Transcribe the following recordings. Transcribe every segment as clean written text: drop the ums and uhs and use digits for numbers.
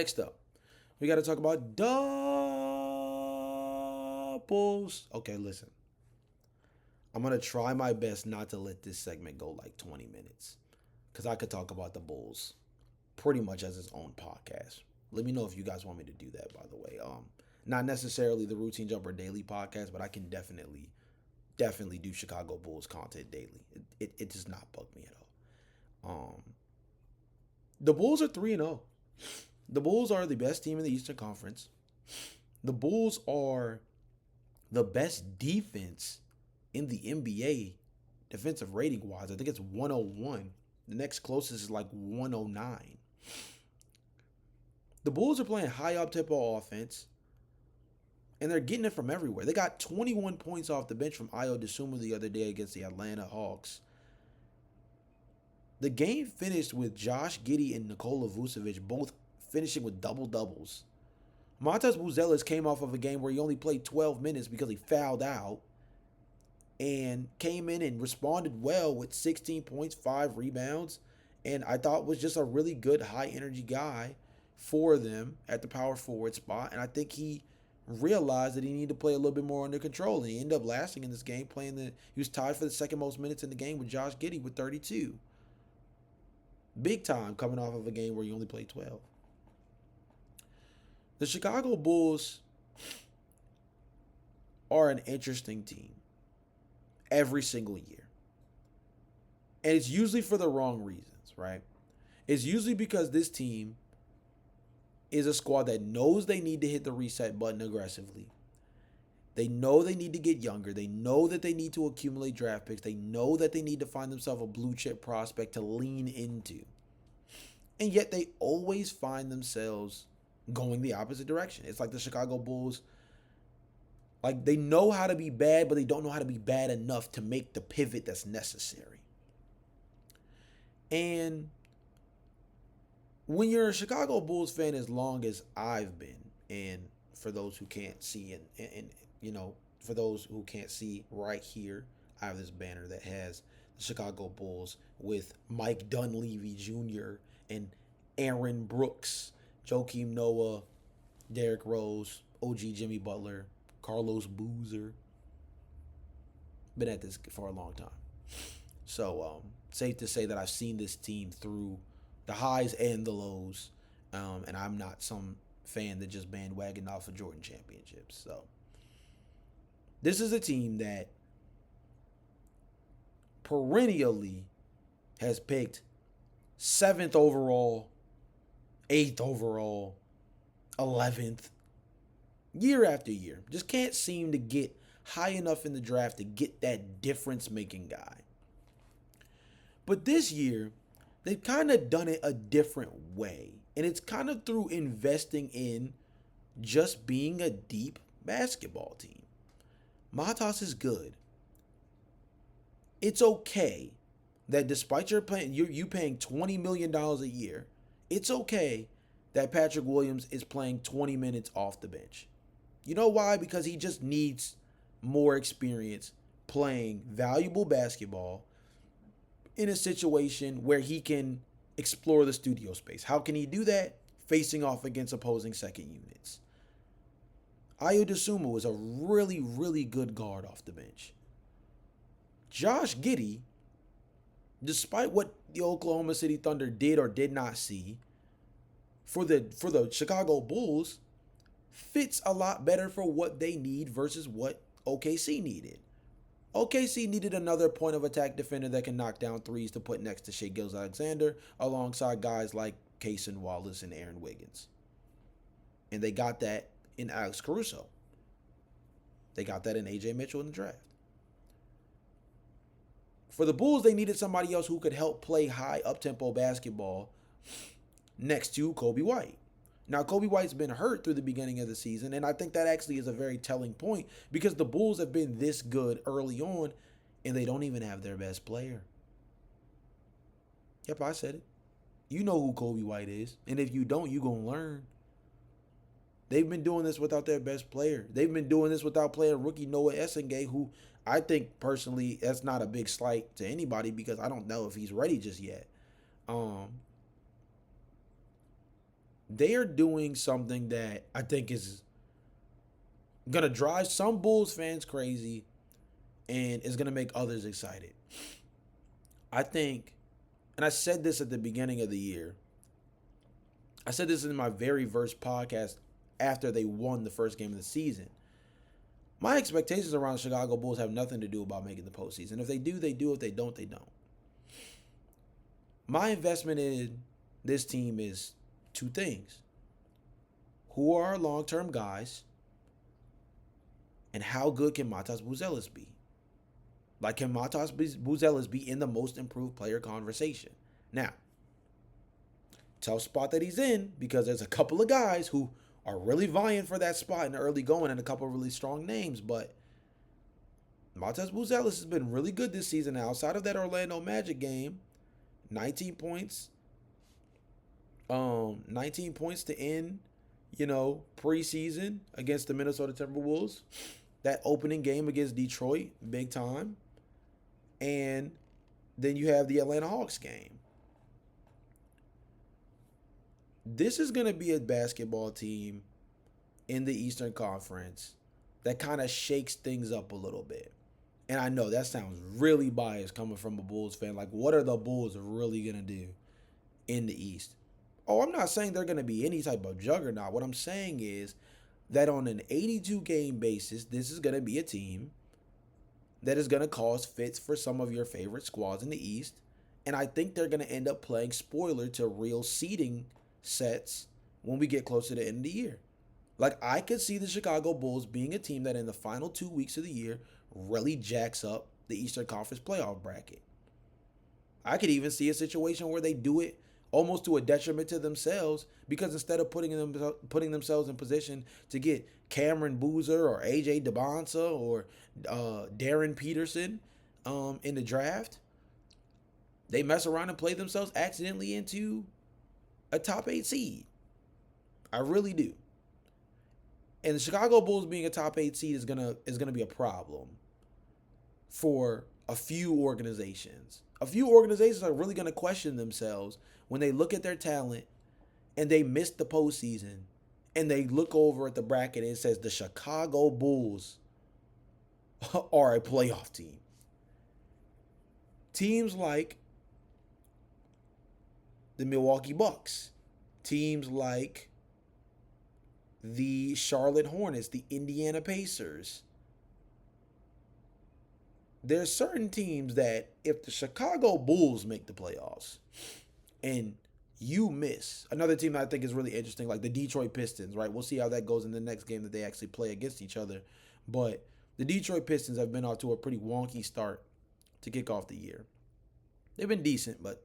Next up, we got to talk about doubles. Okay, listen. I'm going to try my best not to let this segment go like 20 minutes because I could talk about the Bulls pretty much as its own podcast. Let me know if you guys want me to do that, by the way. Not necessarily the Routine Jumper Daily podcast, but I can definitely do Chicago Bulls content daily. It does not bug me at all. The Bulls are 3-0. The Bulls are the best team in the Eastern Conference. The Bulls are the best defense in the NBA defensive rating wise. I think it's 101. The next closest is like 109. The Bulls are playing high up tempo offense, and they're getting it from everywhere. They got 21 points off the bench from Ayo Dosunmu the other day against the Atlanta Hawks. The game finished with Josh Giddey and Nikola Vucevic both finishing with double doubles. Montas Buzelis came off of a game where he only played 12 minutes because he fouled out and came in and responded well with 16 points, 5 rebounds, and I thought was just a really good high energy guy for them at the power forward spot. And I think he realized that he needed to play a little bit more under control, and he ended up lasting in this game. He was tied for the second most minutes in the game with Josh Giddey with 32. Big time coming off of a game where you only played 12. The Chicago Bulls are an interesting team every single year. And it's usually for the wrong reasons, right? It's usually because this team is a squad that knows they need to hit the reset button aggressively. They know they need to get younger. They know that they need to accumulate draft picks. They know that they need to find themselves a blue chip prospect to lean into. And yet they always find themselves going the opposite direction. It's like the Chicago Bulls. Like, they know how to be bad, but they don't know how to be bad enough to make the pivot that's necessary. And when you're a Chicago Bulls fan as long as I've been, and for those who can't see, and for those who can't see right here, I have this banner that has the Chicago Bulls with Mike Dunleavy Jr. and Aaron Brooks, Joakim Noah, Derrick Rose, OG Jimmy Butler, Carlos Boozer. Been at this for a long time. So, safe to say that I've seen this team through the highs and the lows. And I'm not some fan that just bandwagoned off of Jordan championships. So, this is a team that perennially has picked 7th overall, 8th overall, 11th, year after year. Just can't seem to get high enough in the draft to get that difference-making guy. But this year, they've kind of done it a different way. And it's kind of through investing in just being a deep basketball team. Matas is good. It's okay that despite you paying $20 million a year, it's okay that Patrick Williams is playing 20 minutes off the bench. You know why? Because he just needs more experience playing valuable basketball in a situation where he can explore the studio space. How can he do that? Facing off against opposing second units. Ayo Dosunmu is a really, really good guard off the bench. Josh Giddey, despite what the Oklahoma City Thunder did or did not see, for the Chicago Bulls, fits a lot better for what they need versus what OKC needed. OKC needed another point of attack defender that can knock down threes to put next to Shai Gilgeous-Alexander alongside guys like Cason Wallace and Aaron Wiggins. And they got that in Alex Caruso. They got that in AJ Mitchell in the draft. For the Bulls, they needed somebody else who could help play high up-tempo basketball next to Coby White. Now, Coby White's been hurt through the beginning of the season, and I think that actually is a very telling point because the Bulls have been this good early on, and they don't even have their best player. Yep, I said it. You know who Coby White is, and if you don't, you're going to learn. They've been doing this without their best player. They've been doing this without playing rookie Noah Essengay, who I think personally that's not a big slight to anybody because I don't know if he's ready just yet. they are doing something that I think is gonna drive some Bulls fans crazy and is gonna make others excited. I think, and I said this at the beginning of the year. I said this in my very first podcast after they won the first game of the season. My expectations around the Chicago Bulls have nothing to do about making the postseason. If they do, they do. If they don't, they don't. My investment in this team is two things: who are our long-term guys, and how good can Matas Buzelis be? Like, can Matas Buzelis be in the most improved player conversation? Now, tough spot that he's in because there's a couple of guys who are really vying for that spot in the early going and a couple of really strong names. But Matas Buzelis has been really good this season outside of that Orlando Magic game. 19 points. 19 points to end, preseason against the Minnesota Timberwolves. That opening game against Detroit, big time. And then you have the Atlanta Hawks game. This is going to be a basketball team in the Eastern Conference that kind of shakes things up a little bit. And I know that sounds really biased coming from a Bulls fan. Like, what are the Bulls really going to do in the East? Oh, I'm not saying they're going to be any type of juggernaut. What I'm saying is that on an 82-game basis, this is going to be a team that is going to cause fits for some of your favorite squads in the East. And I think they're going to end up playing spoiler to real seeding sets when we get closer to the end of the year. Like, I could see the Chicago Bulls being a team that in the final 2 weeks of the year really jacks up the Eastern Conference playoff bracket. I could even see a situation where they do it almost to a detriment to themselves, because instead of putting themselves in position to get Cameron Boozer or AJ DeBonsa or Darren Peterson in the draft, they mess around and play themselves accidentally into a top 8 seed. I really do. And the Chicago Bulls being a top 8 seed is gonna be a problem for a few organizations. A few organizations are really gonna question themselves when they look at their talent and they miss the postseason and they look over at the bracket and it says the Chicago Bulls are a playoff team. Teams like the Milwaukee Bucks, teams like the Charlotte Hornets, the Indiana Pacers. There's certain teams that if the Chicago Bulls make the playoffs and you miss, another team that I think is really interesting, like the Detroit Pistons, right? We'll see how that goes in the next game that they actually play against each other. But the Detroit Pistons have been off to a pretty wonky start to kick off the year. They've been decent, but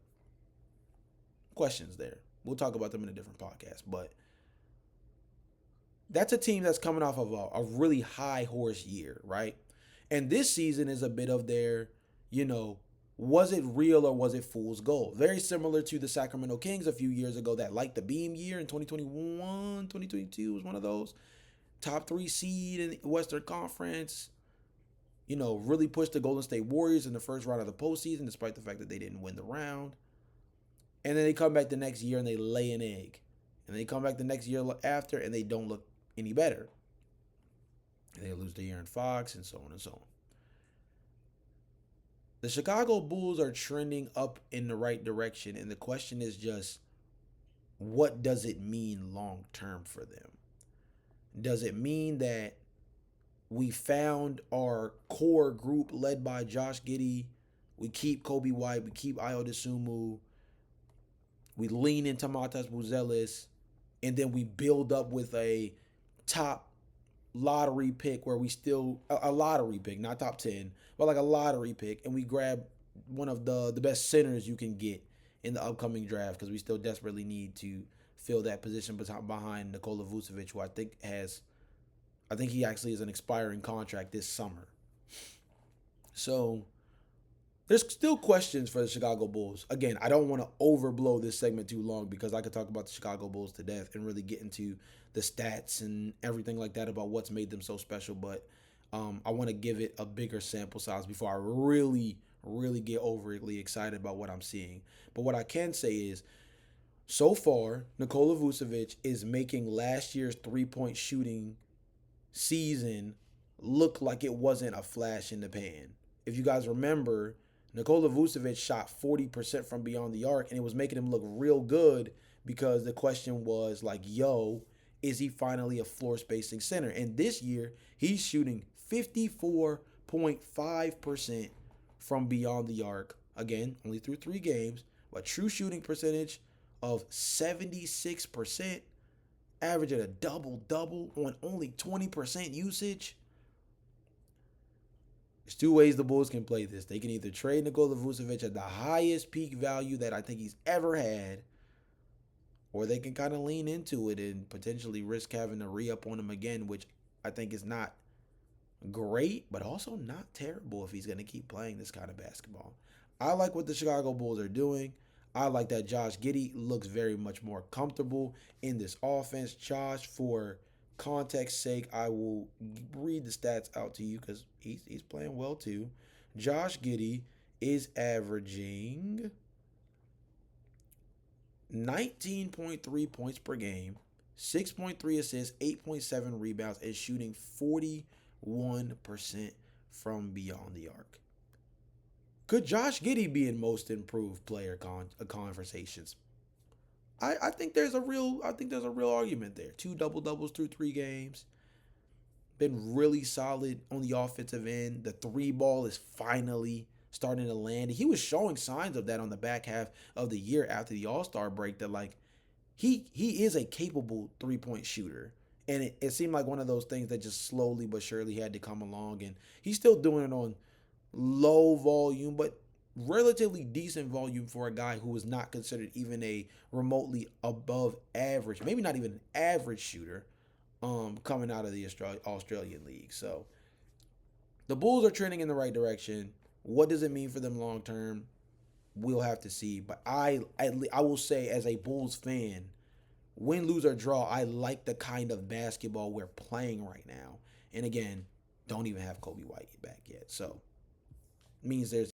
questions there. We'll talk about them in a different podcast. But that's a team that's coming off of a really high horse year, right? And this season is a bit of their, was it real or was it fool's gold? Very similar to the Sacramento Kings a few years ago that liked the beam year in 2021, 2022 was one of those. Top 3 seed in the Western Conference. Really pushed the Golden State Warriors in the first round of the postseason despite the fact that they didn't win the round. And then they come back the next year and they lay an egg. And they come back the next year after and they don't look any better. They lose to Aaron Fox and so on and so on. The Chicago Bulls are trending up in the right direction, and the question is just, what does it mean long term for them? Does it mean that we found our core group led by Josh Giddey? We keep Coby White, we keep Ayo Dosunmu, we lean into Matas Buzelis, and then we build up with a top lottery pick where we still, a lottery pick, not top 10, but like a lottery pick, and we grab one of the best centers you can get in the upcoming draft because we still desperately need to fill that position behind Nikola Vucevic, who I think he actually has an expiring contract this summer. So there's still questions for the Chicago Bulls. Again, I don't want to overblow this segment too long because I could talk about the Chicago Bulls to death and really get into the stats and everything like that about what's made them so special. But I want to give it a bigger sample size before I really get overly excited about what I'm seeing. But what I can say is So far, Nikola Vucevic is making last year's 3-point shooting season look like it wasn't a flash in the pan. If you guys remember, Nikola Vucevic shot 40% from beyond the arc, and it was making him look real good because the question was like, yo, is he finally a floor spacing center? And this year, he's shooting 54.5% from beyond the arc. Again, only through 3 games, but true shooting percentage of 76%, averaging a double double on only 20% usage. There's 2 ways the Bulls can play this. They can either trade Nikola Vucevic at the highest peak value that I think he's ever had, or they can kind of lean into it and potentially risk having to re up on him again, which I think is not great, but also not terrible if he's going to keep playing this kind of basketball. I like what the Chicago Bulls are doing. I like that Josh Giddey looks very much more comfortable in this offense. Josh, for context sake, I will read the stats out to you because he's playing well too. Josh Giddey is averaging 19.3 points per game, 6.3 assists, 8.7 rebounds, and shooting 41% from beyond the arc. Could Josh Giddey be in most improved player conversations? I think there's a real argument there. 2 double doubles through 3 games. Been really solid on the offensive end. The three ball is finally starting to land. He was showing signs of that on the back half of the year after the All-Star break that like he is a capable 3-point shooter. And it seemed like one of those things that just slowly but surely had to come along. And he's still doing it on low volume, but relatively decent volume for a guy who was not considered even a remotely above average, maybe not even an average shooter, coming out of the Australian League. So the Bulls are trending in the right direction. What does it mean for them long term? We'll have to see. But I will say, as a Bulls fan, win, lose, or draw, I like the kind of basketball we're playing right now. And again, don't even have Coby White back yet. So means there's